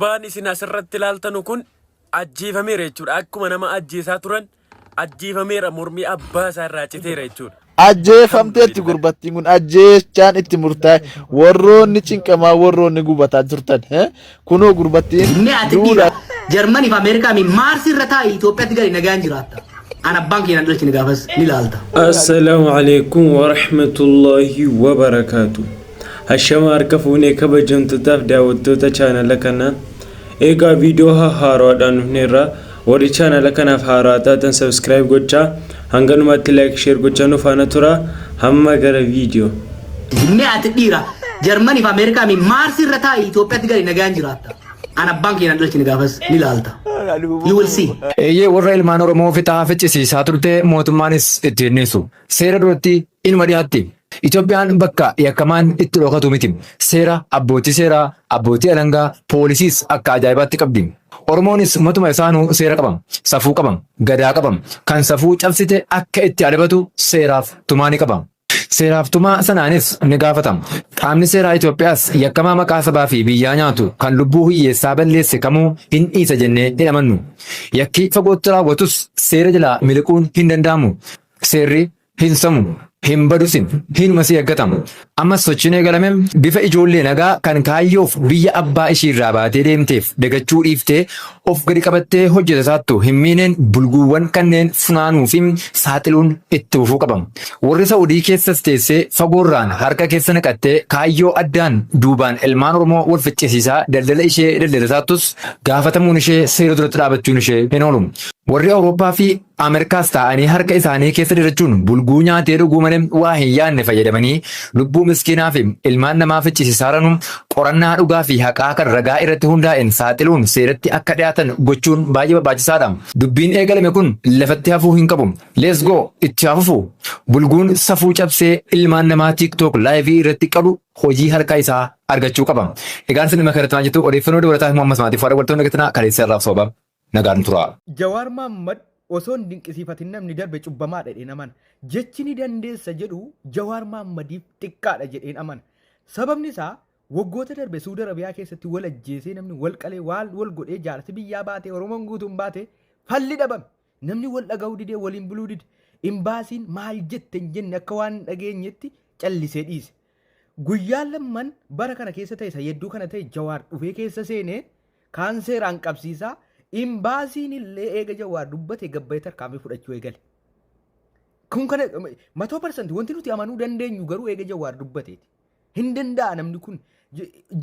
Baan isin asirratti ilaaltanu kun ajjeefameera jechuudha. Akkuma nama ajjeesaa turan ajjeefameera, mormii abbaa isaa irraa citeera jechuudha. Ajjeefamteetti gurbattiin kun ajjeechaan itti murtaa'e warroonni cinqamaa warroonni gubataa turtan kunoo gurbattiin duudha Jarmanii fi Ameerikaa mi Maarsi irra taa'e Itoophiyaatti gadi nagaan jiraatta. Ana abbaan keenya dhalchi ni gaafas ni laalta. Assalaamu alaykum wa rahmatullahi wa barakaatu. Hashama harka fuunee kabajamtootaaf daawwattoota chaanala kanaa eegaa viidiyoo haaraadhaan dhufneerra warri chaanala kanaaf haaraa taatan subscribe gochaa hanganumatti like share gochaa nu faana tura hamma gara viidiyoo. Inni ati dhiira Jarmanii fi Ameerikaa mi Maarsi irra taa'e Itoophiyaatti gadi nagaan jiraatta. Ana abbaan keenya dhalchi ni gaafas ni laalta. You will see. Eeyyee warra ilmaan Oromoo fixaa ficcisiisaa turte mootummaanis itti hinnisu. Seera duratti ilma dhiyaatti. Itoophiyaan bakka yakkamaan itti dhokatu miti. Seera abbootii seeraa, abbootii alangaa, poolisiis akka ajaa'ibaatti qabdi. Oromoonis matuma isaanuu seera qabam, safuu qabam, gadaa qabam. Kan safuu cabsite akka itti adabatu seeraaf tumaa ni qabam. Seeraaf tumaa sanaanis ni gaafatam. Qaamni seeraa Itoophiyaas yakkamaa maqaa sabaa fi biyyaa nyaatu kan lubbuu hiyyeessaa balleesse kamuu hin dhiisa jennee hin amannu. Yakki fagootti raawwatus seera jalaa miliquun hin danda'amu. Seerri hin samu. Hin badusin hin masii eeggatamu. Ammas sochiin eegalame bifa ijoollee nagaa kan kaayyoof biyya abbaa ishii irraa baatee deemteef dagachuu dhiiftee of gadi qabattee hojjetasaattu hin miineen bulguuwwan kanneen funaanuu fi saaxiluun itti fufuu qabam. Warri Saa'udii keessas teessee fagoorraan harka keessa naqattee kaayyoo addaan duubaan ilmaan Oromoo wal ficcisiisaa daldala ishee daldalasaattus gaafatamuun ishee seera duratti dhaabachuun ishee hin oolu. Warri Awurooppaa fi Ameerikaas ta'anii harka isaanii keessa dirachuun bulguu nyaatee dhuguu malee waa hin yaadne fayyadamanii lubbuu miskiinaa fi ilmaan namaa ficcisiisaa jiran qorannaa dhugaa fi haqaa kan ragaa irratti hundaa'een saaxiluun seeratti akka dhiyaatan gochuun baay'ee barbaachisaadha. Dubbiin eegalame kun lafatti hafuu hin qabu. Let's go itti hafufu. Bulguun safuu cabsee ilmaan namaa TikTok laayivii irratti qabu hojii harka isaa argachuu qaba. Egaan sinima karatamaa jirtu odeeffannoo dabalataa fi ammas maatiif warra waltoonni gatanaa kaleessa irraaf soba. Nagaan tura. Jawaar Mohaammed osoo hin dinqisiifatin namni darbe cubbamaadha jedheen amana. Jechi ni dandeessa jedhu Jawaar Mohammediif xiqqaadha jedheen amana. Sababni isaa waggoota darbe Suudi Arabiyaa keessatti wal ajjeesee namni wal qalee wal godhee jaarsi biyyaa baatee Oromoon guutuun baatee falli dhabame. Namni wal dhaga'uu didee waliin buluu dide. Imbaasiin maal jette hin jenne akka waan dhageenyetti callisee dhiise. Guyyaan lamman bara kana keessa ta'e sayyaduu kana ta'e Jawaar dhufee keessa seenee kaanseeraan qabsiisaa. Imbaasiin illee eega Jawaar dubbate gabbayee tarkaanfii fudhachuu eegale. Kun kana 100% wanti nuti amanuu dandeenyu garuu eega Jawaar dubbateeti. Hin danda'a namni kun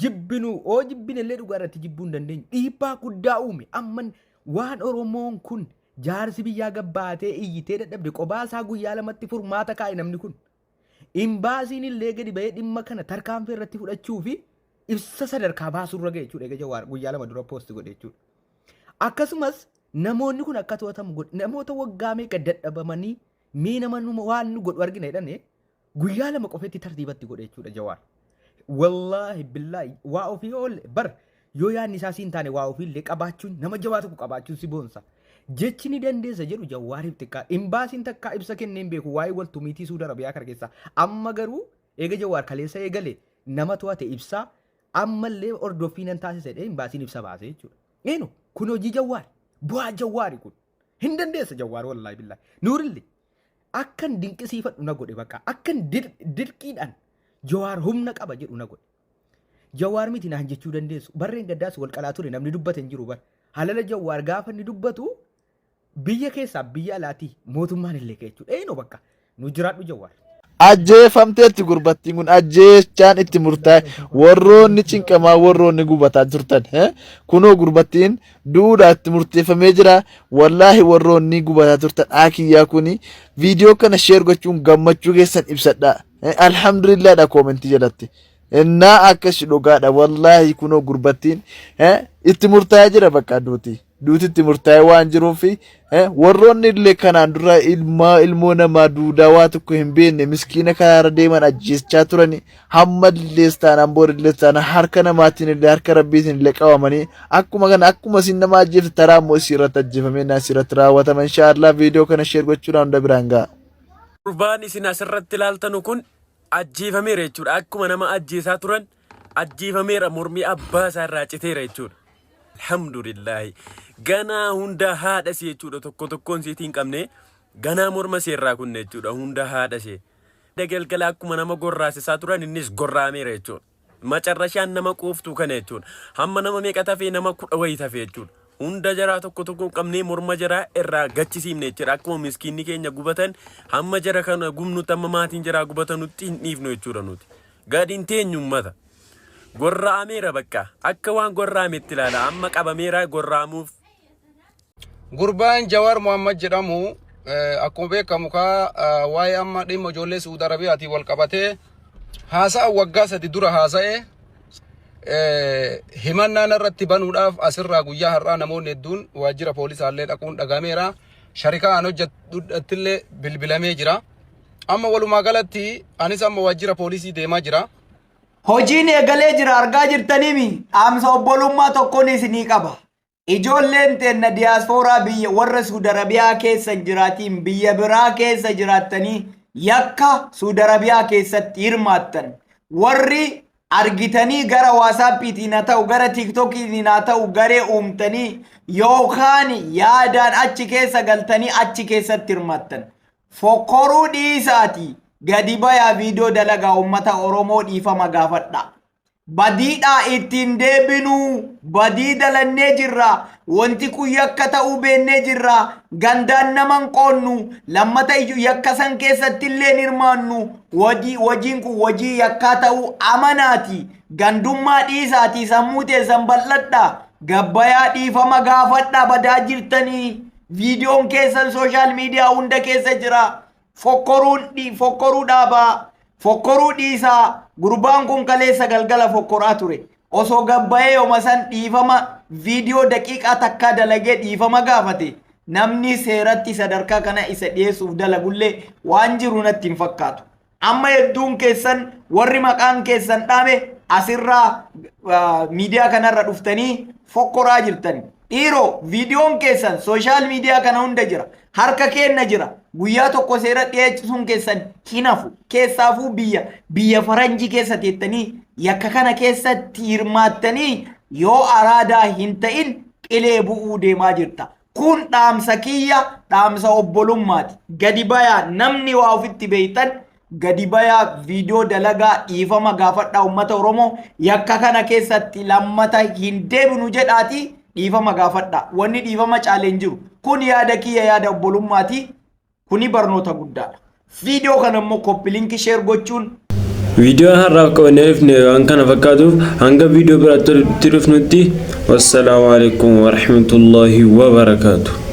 jibbinuu jibbinillee dhugaa irratti jibbuu hin dandeenyu. Dhiibbaa guddaa uume amman waan Oromoon kun jaarsi biyyaa gabbaatee iyyitee dadhabde qobaasaa guyyaa lamatti furmaata kaa'e namni kun. Imbaasiin illee gadi bahee dhimma kana tarkaanfii irratti fudhachuu fi ibsa sadarkaa baasurra ga'e jechuudha eega Jawaar guyyaa lama dura poosti godhe jechuudha. Akkasumas namoonni kun akka to'atamu namoota waggaa meeqa dadhabamanii mee nama waan nu godhu argina jedhanii guyyaa lama qofeetti tartiibatti godhe jechuudha Jawaar. Wallaahi billaahi waa ofii oolle bar yoo yaadni isaa siin taane waa ofii illee qabaachuun nama jabaa tokko qabaachuun si boonsa. Jechi ni dandeessa jedhu Jawaariif xiqqaa. Imbaasiin takkaa ibsa kenneen beeku waa'ee wal tumiitii Suudi Arabiyaa kana keessaa. Amma garuu eega Jawaar kaleessa eegale nama to'ate ibsaa ammallee ordoffii nan taasisedhe imbaasiin ibsa baase jechuudha. Eenu kun hojii Jawaar bu'aa Jawaari kun hin dandeessa Jawaar wallaahi billaahi nuurillee akkan dinqisiifadhu na godhe bakka akkan dirqiidhaan Jawaar humna qaba jedhu na godhe. Jawaar miti naan jechuu dandeessu barreen gaddaas wal qalaa ture namni dubbate hin jiru bar halala Jawaar gaafa inni dubbatu biyya keessaa biyya alaatii mootummaan illee jechuudha. Eenu bakka nu jiraadhu Jawaar. Ajjeefamteetti gurbattiin kun ajjeechaan itti murtaa'e warroonni cinqamaa warroonni gubataa turtan kunoo gurbattiin duudhaa itti murteeffamee jira. Wallaahi warroonni gubataa turtan akiyyaa kuni viidiyoo kana sheer gochuun gammachuu keessan ibsadha. Alhamdulillaadha koomentii jalatti. Innaa akkas dhugaadha wallaahi kunoo gurbattiin itti murtaa'ee jira bakka duutitti murtaa'ee waan jiruuf warroonni illee kanaan dura ilmoo namaa duudaa waa tokko hin beekne miskiina karaarra deeman ajjeechaa turani hamma illees taanaan boorillees taanaan harka namaatiin illee harka rabbiitiin illee qabamanii akkuma kana akkuma isin nama ajjeefte taraa immoo isii irratti ajjeefamee naas irratti raawwatama. Inshaallah viidiyoo kana sheer gochuudhaan hunda biraan ga'a. Gurbaan isin asirratti ilaaltanu kun ajjeefameera jechuudha. Akkuma nama ajjeesaa turan ajjeefameera, mormii abbaa isaa irraa citeera jechuudha. alhamdulillah gana hunda haadha see jechuudha tokkoon seetiin qabne gana morma seerraa kunne jechuudha hunda haadha see dagalgala akkuma nama gorraasisaa turan innis gorraameera jechuudha macarrashaan nama qooftuu kana jechuudha hamma nama meeqa tafee nama 10 wayii tafee jechuudha hunda jaraa tokkoon qabnee morma jaraa irraa gachisiifne jechuudha akkuma miskiinni keenya gubatan hamma jara kana gumnutti amma maatiin jaraa gubatanutti hin dhiifnu jechuudha nuti gadiin teenyummata gorraameera bakka akka waan gorraametti ilaala amma qabameera gorraamuuf gurbaan Jawaar Mohammad jedhamu akkuma beekamu ka waa'ee amma dhimma ijoollee Saudi Arabiyaatii wal qabatee haasa'a waggaa 3 dura haasa'e himannaan irratti banuudhaaf asirraa guyyaa har'aa namoonni hedduun waajjira poolisaallee dhaquun dhagameera sharikaan hojjetullee bilbilamee jira amma walumaa galatti anis amma waajjira poolisii deemaa jira. Hojiin eegalee jira argaa jirtaniimi dhaamsa obbolummaa tokkoon isinii qaba. Ijoolleen teenna diyaasfooraa biyya warra Saudi Arabiyaa keessa jiraatiin biyya biraa keessa jiraattanii yakka Saudi Arabiyaa keessatti hirmaattan warri argitanii gara WhatsAppiitiin haa ta'u gara TikTokiitiin haa ta'u garee uumtanii yookaan yaadaan achi keessa galtanii achi keessatti hirmaattan fokkoruu dhiisaati gadi bayaa viidiyoo dalagaa uummata Oromoo dhiifama gaafadha. Badiidhaa ittiin deebinuu badii dalannee jirra wanti kun yakka ta'uu beennee jirra gandaan naman qoonnu lammata yakka san keessatti illee hirmaannu wajiin kun wajii yakkaa ta'uu amanaati gandummaa dhiisaati sammuu teessan bal'adha gabbayaa dhiifama gaafadha badaa jirtanii viidiyoon keessan sooshaal miidiyaa hunda keessa jira fokkoruu dhaabaa fokkoruu dhiisaa gurbaan kun kaleessa galgala fokkoraa ture osoo gabbayee yooma san dhiifama viidiyoo daqiiqaa takkaa dalagee dhiifama gaafate namni seeratti sadarkaa kana isa dhiyeessuuf dalagullee waan jiru natti hin fakkaatu amma hedduun keessan warri maqaan keessan dhaame asirraa miidiyaa kanarra dhuftanii fokkoraa jirtani dhiiroo viidiyoon keessan sooshaal miidiyaa kana hunda jira harka keenna jira guyyaa tokko seera dhiyeessisuun keessan hinafu keessaafuu biyya faranjii keessa teettanii yakka kana keessatti hirmaattanii yoo araadaa hin ta'in qilee bu'uu deemaa jirta kun dhaamsa kiyya dhaamsa obbolummaati gadi bayaa namni waa ofitti beeytan gadi bayaa viidiyoo dalagaa dhiifama gaafadhaa uummata Oromoo yakka kana keessatti lammata hin deebinu jedhaati dhiifama gaafadhaa wanni dhiifama caaleen jiru kun yaada kiyya yaada obbolummaati kuni barnoota guddaadha viidiyoo kana immoo koppii linkii sheer gochuun Video har'aaf qabannee dhufne waan kana fakkaatuuf hanga viidiyoo biraatti dhufnutti wassalamu alaikum wa rahmatullahi wa barakatuh.